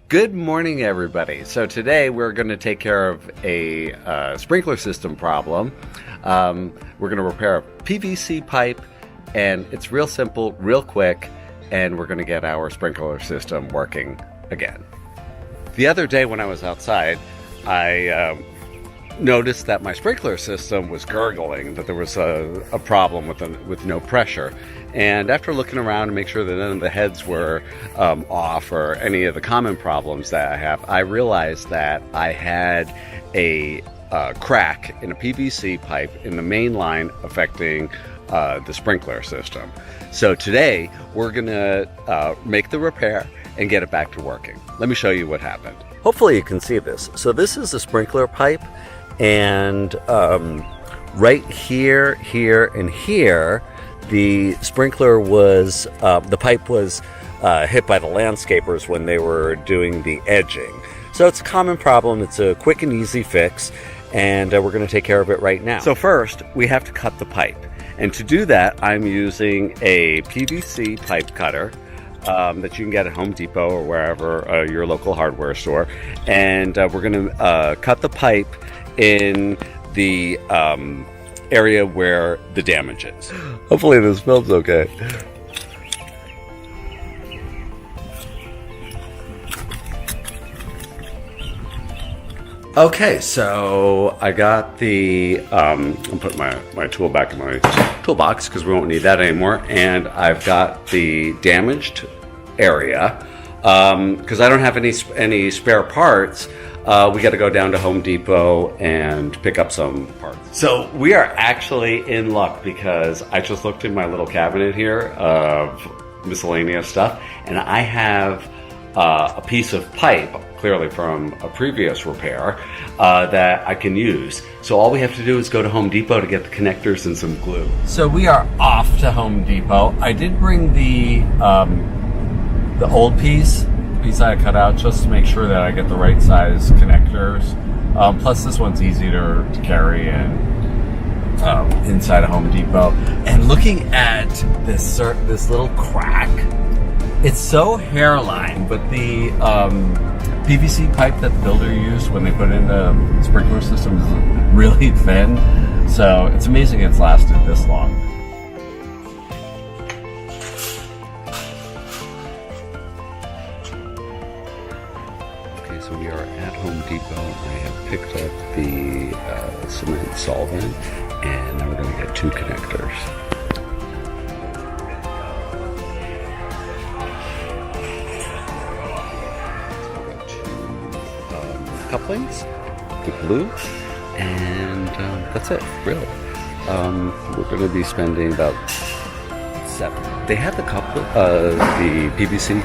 Good morning, everybody. So today we're going to take care of a sprinkler system problem. We're going to repair a PVC pipe, and it's real simple, real quick, and we're going to get our sprinkler system working again. The other day when I was outside, I noticed that my sprinkler system was gurgling, that there was a problem with no pressure. And after looking around to make sure that none of the heads were off or any of the common problems that I have, I realized that I had a crack in a PVC pipe in the main line affecting the sprinkler system. So today we're gonna make the repair and get it back to working. Let me show you what happened. Hopefully you can see this. So this is the sprinkler pipe, and right here, here, and here, the sprinkler was, the pipe was hit by the landscapers when they were doing the edging. So it's a common problem. It's a quick and easy fix, and we're going to take care of it right now. So first, we have to cut the pipe. And to do that, I'm using a PVC pipe cutter that you can get at Home Depot or wherever your local hardware store. And we're going to cut the pipe in the area where the damage is. Hopefully this film's okay. Okay, so I got the, I'll put my tool back in my toolbox because we won't need that anymore. And I've got the damaged area. Because I don't have any spare parts, we got to go down to Home Depot and pick up some parts. So we are actually in luck because I just looked in my little cabinet here of miscellaneous stuff, and I have a piece of pipe, clearly from a previous repair, that I can use. So all we have to do is go to Home Depot to get the connectors and some glue. So we are off to Home Depot. I did bring the old piece I cut out just to make sure that I get the right size connectors. Plus this one's easy to carry in inside of Home Depot. And looking at this little crack, it's so hairline, but the PVC pipe that the builder used when they put in the sprinkler system is really thin. So it's amazing it's lasted this long. So we are at Home Depot. I have picked up the cement solvent, and now we're going to get two connectors. So we've got two couplings, the glue, and that's it, really. We're going to be spending about $7. They have the PVC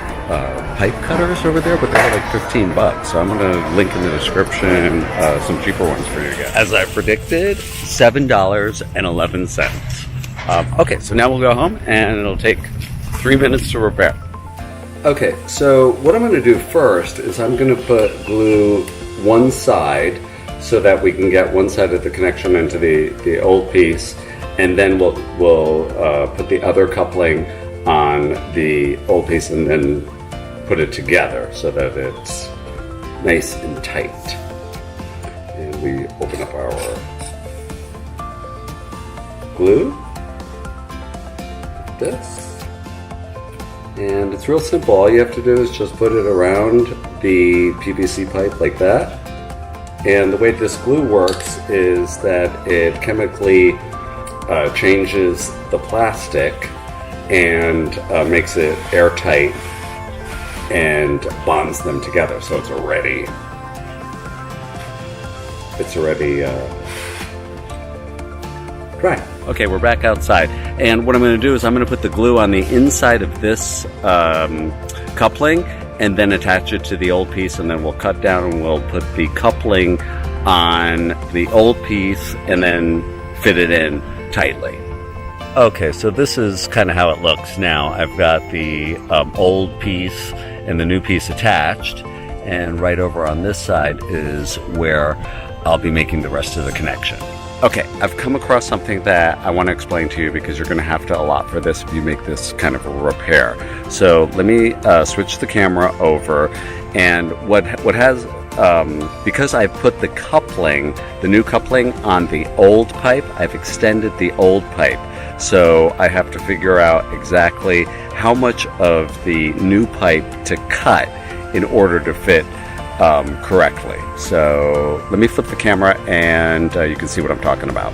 pipe cutters over there, but they're like $15. So I'm going to link in the description some cheaper ones for you guys. As I predicted, $7.11. Okay, so now we'll go home, and it'll take 3 minutes to repair. Okay, so what I'm going to do first is I'm going to put glue one side so that we can get one side of the connection into the old piece. And then we'll put the other coupling on the old piece and then put it together so that it's nice and tight. And we open up our glue, like this. And it's real simple. All you have to do is just put it around the PVC pipe like that. And the way this glue works is that it chemically changes the plastic and makes it airtight and bonds them together, so it's already dry. Okay, we're back outside, and what I'm going to do is I'm going to put the glue on the inside of this coupling and then attach it to the old piece, and then we'll cut down and we'll put the coupling on the old piece and then fit it in tightly. Okay, so this is kind of how it looks now. I've got the old piece and the new piece attached, and right over on this side is where I'll be making the rest of the connection. Okay, I've come across something that I want to explain to you because you're going to have to allot for this if you make this kind of a repair. So let me switch the camera over, and what has because I put the new coupling on the old pipe, I've extended the old pipe. So I have to figure out exactly how much of the new pipe to cut in order to fit correctly. So let me flip the camera and you can see what I'm talking about.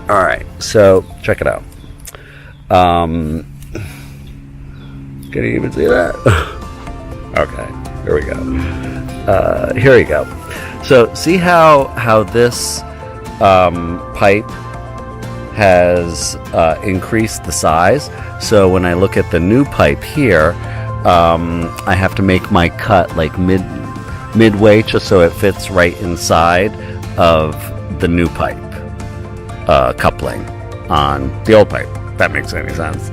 All right, so check it out. Can you even see that? Okay, here we go. Here we go. So see how this pipe has increased the size. So when I look at the new pipe here, I have to make my cut like midway just so it fits right inside of the new pipe coupling on the old pipe. If that makes any sense.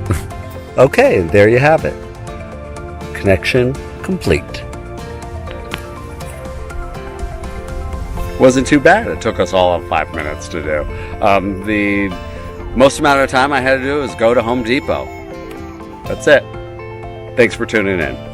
Okay, there you have it. Connection complete. Wasn't too bad. It took us all of 5 minutes to do. The most amount of time I had to do is go to Home Depot. That's it. Thanks for tuning in.